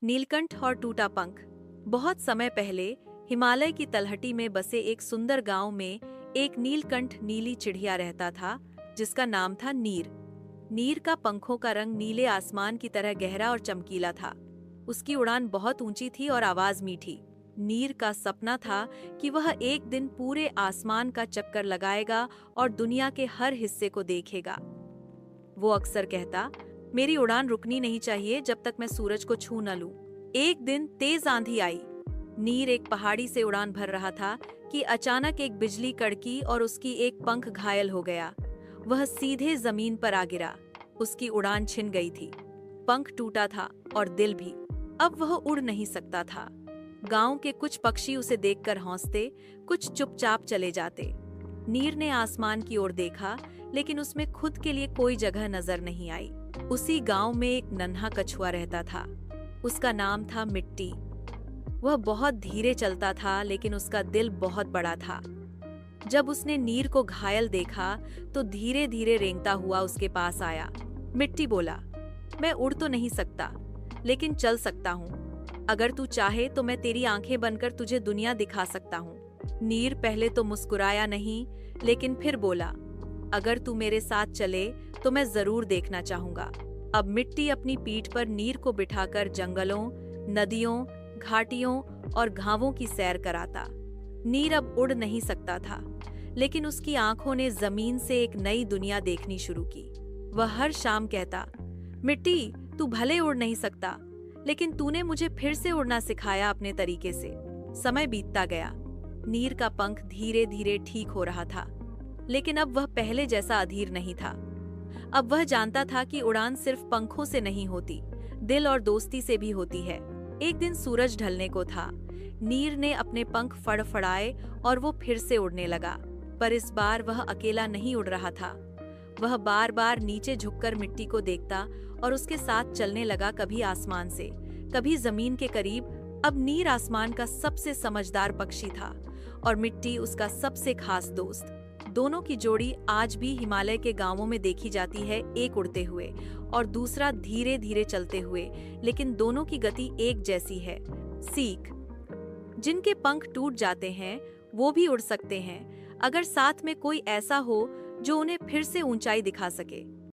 नीलकंठ और टूटा पंख। बहुत समय पहले हिमालय की तलहटी में बसे एक सुंदर गांव में एक नीलकंठ नीली चिड़िया रहता था, जिसका नाम था नीर। नीर का पंखों का रंग नीले आसमान की तरह गहरा और चमकीला था। उसकी उड़ान बहुत ऊंची थी और आवाज मीठी। नीर का सपना था कि वह एक दिन पूरे आसमान का चक्कर लगाएगा और दुनिया के हर हिस्से को देखेगा। वो अक्सर कहता, मेरी उड़ान रुकनी नहीं चाहिए जब तक मैं सूरज को छू न लूं। एक दिन तेज आंधी आई। नीर एक पहाड़ी से उड़ान भर रहा था कि अचानक एक बिजली कड़की और उसकी एक पंख घायल हो गया। वह सीधे जमीन पर आ गिरा। उसकी उड़ान छिन गई थी, पंख टूटा था और दिल भी। अब वह उड़ नहीं सकता था। गांव के कुछ पक्षी उसे देखकर हंसते, कुछ चुपचाप चले जाते। नीर ने आसमान की ओर देखा, लेकिन उसमें खुद के लिए कोई जगह नजर नहीं आई। उसी गांव में एक नन्हा कछुआ रहता था। उसका नाम था मिट्टी। वह बहुत धीरे चलता था, लेकिन उसका दिल बहुत बड़ा था। जब उसने नीर को घायल देखा तो धीरे धीरे रेंगता हुआ उसके पास आया। मिट्टी बोला, मैं उड़ तो नहीं सकता, लेकिन चल सकता हूँ। अगर तू चाहे तो मैं तेरी आंखें बनकर तुझे दुनिया दिखा सकता हूँ। नीर पहले तो मुस्कुराया नहीं, लेकिन फिर बोला, अगर तू मेरे साथ चले तो मैं जरूर देखना चाहूंगा। अब मिट्टी अपनी पीठ पर नीर को बिठाकर जंगलों, नदियों, घाटियों और घावों की सैर कराता। नीर अब उड़ नहीं सकता था, लेकिन उसकी आंखों ने जमीन से एक नई दुनिया देखनी शुरू की। वह हर शाम कहता, मिट्टी, तू भले उड़ नहीं सकता, लेकिन तूने मुझे फिर से उड़ना सिखाया अपने तरीके से। समय बीतता गया। नीर का पंख धीरे धीरे ठीक हो रहा था, लेकिन अब वह पहले जैसा अधीर नहीं था। अब वह जानता था कि उड़ान सिर्फ पंखों से नहीं होती, दिल और दोस्ती से भी होती है। एक दिन सूरज ढलने को था। नीर ने अपने पंख फड़फड़ाए और वो फिर से उड़ने लगा। पर इस बार वह अकेला नहीं उड़ रहा था। वह बार बार नीचे झुककर मिट्टी को देखता और उसके साथ चलने लगा, कभी आसमान से, कभी जमीन के करीब। अब नीर आसमान का सबसे समझदार पक्षी था और मिट्टी उसका सबसे खास दोस्त। दोनों की जोड़ी आज भी हिमालय के गांवों में देखी जाती है, एक उड़ते हुए और दूसरा धीरे धीरे चलते हुए, लेकिन दोनों की गति एक जैसी है। सीख, जिनके पंख टूट जाते हैं वो भी उड़ सकते हैं, अगर साथ में कोई ऐसा हो जो उन्हें फिर से ऊंचाई दिखा सके।